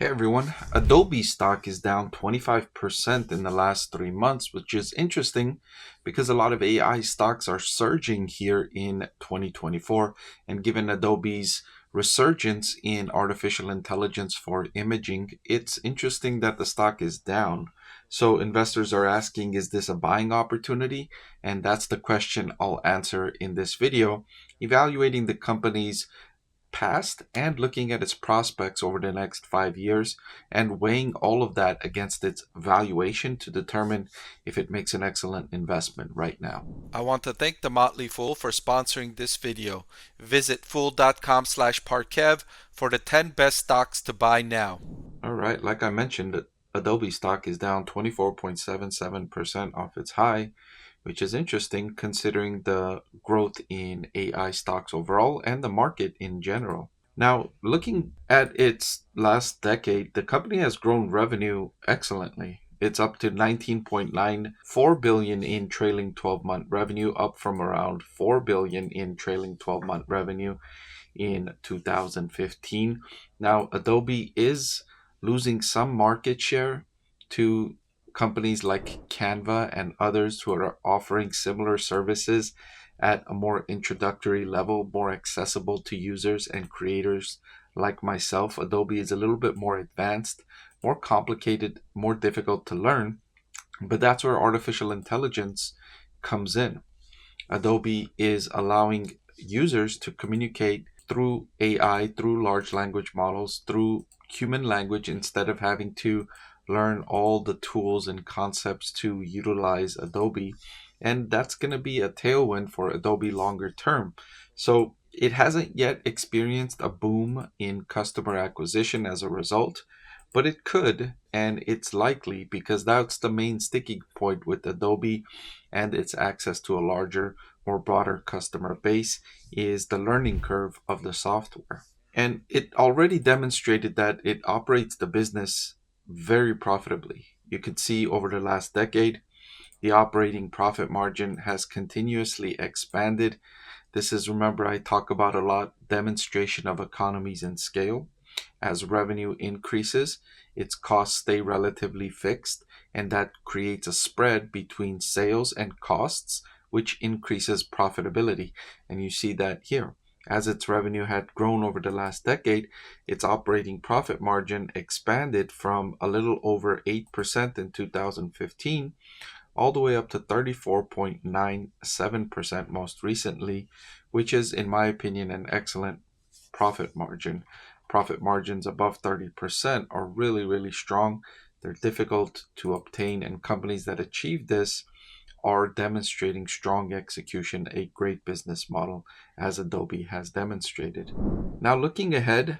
Hey everyone, Adobe stock is down 25% in the last 3 months, which is interesting because a lot of AI stocks are surging here in 2024. And given Adobe's resurgence in artificial intelligence for imaging, it's interesting that the stock is down. So investors are asking, is this a buying opportunity? And that's the question I'll answer in this video, evaluating the company's past and looking at its prospects over the next 5 years and weighing all of that against its valuation to determine if it makes an excellent investment right now. I want to thank the Motley Fool for sponsoring this video. Visit fool.com/Parkev for the 10 best stocks to buy now. All right, like I mentioned, Adobe stock is down 24.77% off its high, which is interesting considering the growth in AI stocks overall and the market in general. Now, looking at its last decade, the company has grown revenue excellently. It's up to 19.94 billion in trailing 12-month revenue, up from around 4 billion in trailing 12-month revenue in 2015. Now, Adobe is losing some market share to companies like Canva and others who are offering similar services at a more introductory level, more accessible to users and creators like myself. Adobe is a little bit more advanced, more complicated, more difficult to learn, but that's where artificial intelligence comes in. Adobe is allowing users to communicate through AI, through large language models, through human language, instead of having to learn all the tools and concepts to utilize Adobe. And that's going to be a tailwind for Adobe longer term. So it hasn't yet experienced a boom in customer acquisition as a result, but it could, and it's likely, because that's the main sticking point with Adobe and its access to a larger, more broader customer base, is the learning curve of the software. And it already demonstrated that it operates the business very profitably. You could see over the last decade, the operating profit margin has continuously expanded. This is, remember, I talk about a lot, demonstration of economies in scale. As revenue increases, its costs stay relatively fixed, and that creates a spread between sales and costs, which increases profitability. And you see that here. As its revenue had grown over the last decade, its operating profit margin expanded from a little over 8% in 2015 all the way up to 34.97% most recently, which is, in my opinion, an excellent profit margin. Profit margins above 30% are really, really strong. They're difficult to obtain, and companies that achieve this are demonstrating strong execution, a great business model, as Adobe has demonstrated. Now, looking ahead,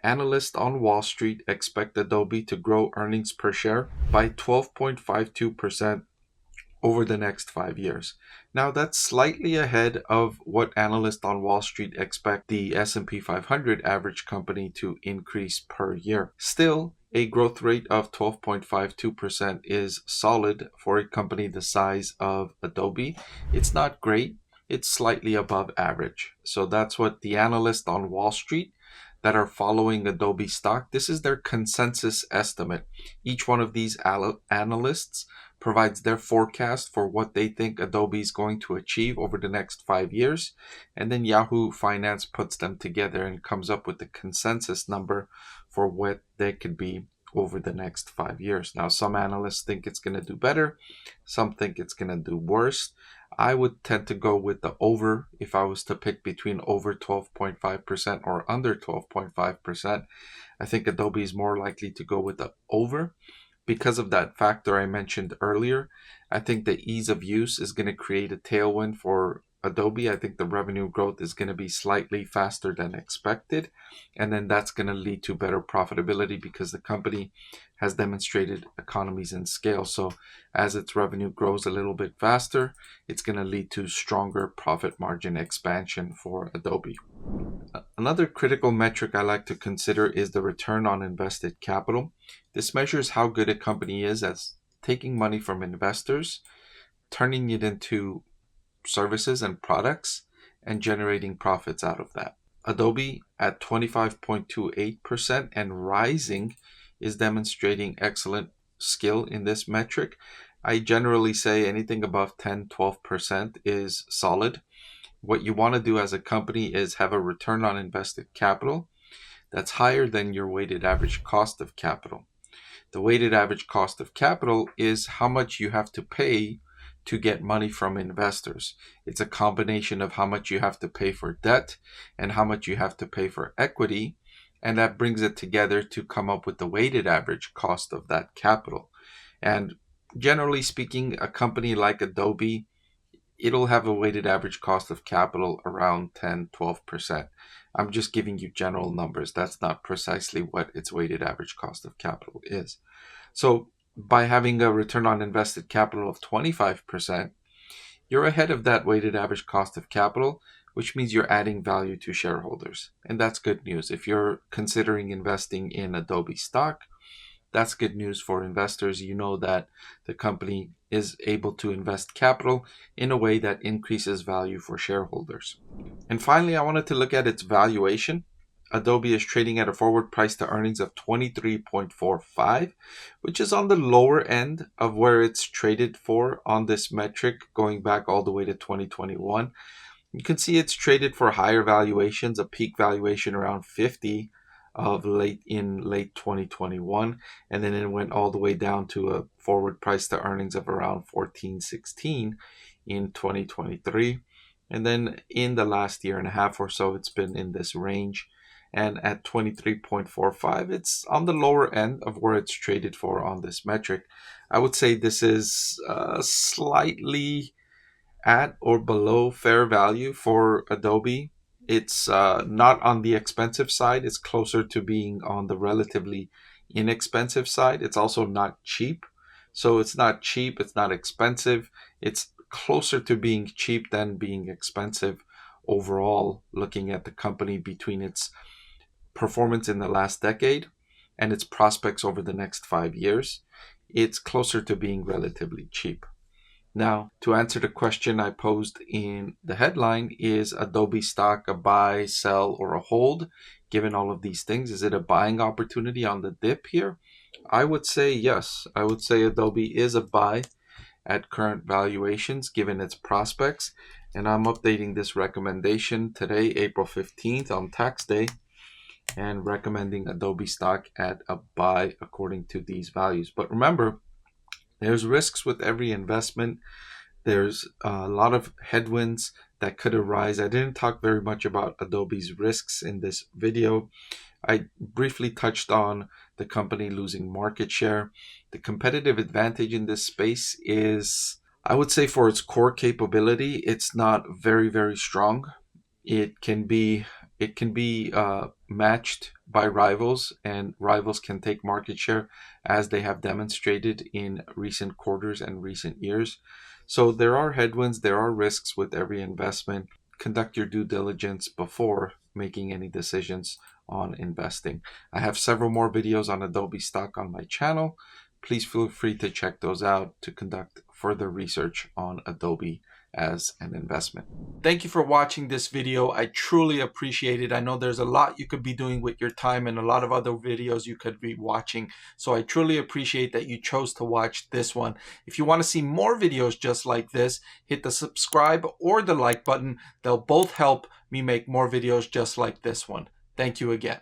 analysts on Wall Street expect Adobe to grow earnings per share by 12.52% over the next 5 years. Now, that's slightly ahead of what analysts on Wall Street expect the S&P 500 average company to increase per year. Still, a growth rate of 12.52% is solid for a company the size of Adobe. It's not great, it's slightly above average. So that's what the analysts on Wall Street that are following Adobe stock, this is their consensus estimate. Each one of these analysts provides their forecast for what they think Adobe is going to achieve over the next 5 years. And then Yahoo Finance puts them together and comes up with the consensus number for what they could be over the next 5 years. Now, some analysts think it's going to do better. Some think it's going to do worse. I would tend to go with the over if I was to pick between over 12.5% or under 12.5%. I think Adobe is more likely to go with the over because of that factor I mentioned earlier. I think the ease of use is going to create a tailwind for Adobe. I think the revenue growth is going to be slightly faster than expected, and then that's going to lead to better profitability because the company has demonstrated economies in scale. So as its revenue grows a little bit faster, it's going to lead to stronger profit margin expansion for Adobe. Another critical metric I like to consider is the return on invested capital. This measures how good a company is at taking money from investors, turning it into services and products, and generating profits out of that. Adobe at 25.28% and rising is demonstrating excellent skill in this metric. I generally say anything above 10-12% is solid. What you want to do as a company is have a return on invested capital that's higher than your weighted average cost of capital. The weighted average cost of capital is how much you have to pay to get money from investors. It's a combination of how much you have to pay for debt and how much you have to pay for equity, and that brings it together to come up with the weighted average cost of that capital. And generally speaking, a company like Adobe, it'll have a weighted average cost of capital around 10-12%. I'm just giving you general numbers. That's not precisely what its weighted average cost of capital is. So by having a return on invested capital of 25%, you're ahead of that weighted average cost of capital, which means you're adding value to shareholders. And that's good news. If you're considering investing in Adobe stock, that's good news for investors. You know that the company is able to invest capital in a way that increases value for shareholders. And finally, I wanted to look at its valuation. Adobe is trading at a forward price to earnings of 23.45, which is on the lower end of where it's traded for on this metric going back all the way to 2021. You can see it's traded for higher valuations, a peak valuation around 50 of late 2021, and then it went all the way down to a forward price to earnings of around 14.16 in 2023. And then in the last year and a half or so, it's been in this range. And at 23.45, it's on the lower end of where it's traded for on this metric. I would say this is slightly at or below fair value for Adobe. It's not on the expensive side. It's closer to being on the relatively inexpensive side. It's also not cheap. So it's not cheap. It's not expensive. It's closer to being cheap than being expensive overall, looking at the company between its performance in the last decade and its prospects over the next 5 years. It's closer to being relatively cheap. Now, to answer the question I posed in the headline, is Adobe stock a buy, sell, or a hold? Given all of these things, is it a buying opportunity on the dip here? I would say yes. I would say Adobe is a buy at current valuations given its prospects. And I'm updating this recommendation today, April 15th on tax day, and recommending Adobe stock at a buy according to these values. But remember, there's risks with every investment. There's a lot of headwinds that could arise. I didn't talk very much about Adobe's risks in this video. I briefly touched on the company losing market share. The competitive advantage in this space is, I would say, for its core capability, it's not very, very strong. It can be matched by rivals, and rivals can take market share as they have demonstrated in recent quarters and recent years. So there are headwinds, there are risks with every investment. Conduct your due diligence before making any decisions on investing. I have several more videos on Adobe stock on my channel. Please feel free to check those out to conduct further research on Adobe as an investment. Thank you for watching this video. I truly appreciate it. I know there's a lot you could be doing with your time and a lot of other videos you could be watching. So I truly appreciate that you chose to watch this one. If you want to see more videos just like this, hit the subscribe or the like button. They'll both help me make more videos just like this one. Thank you again.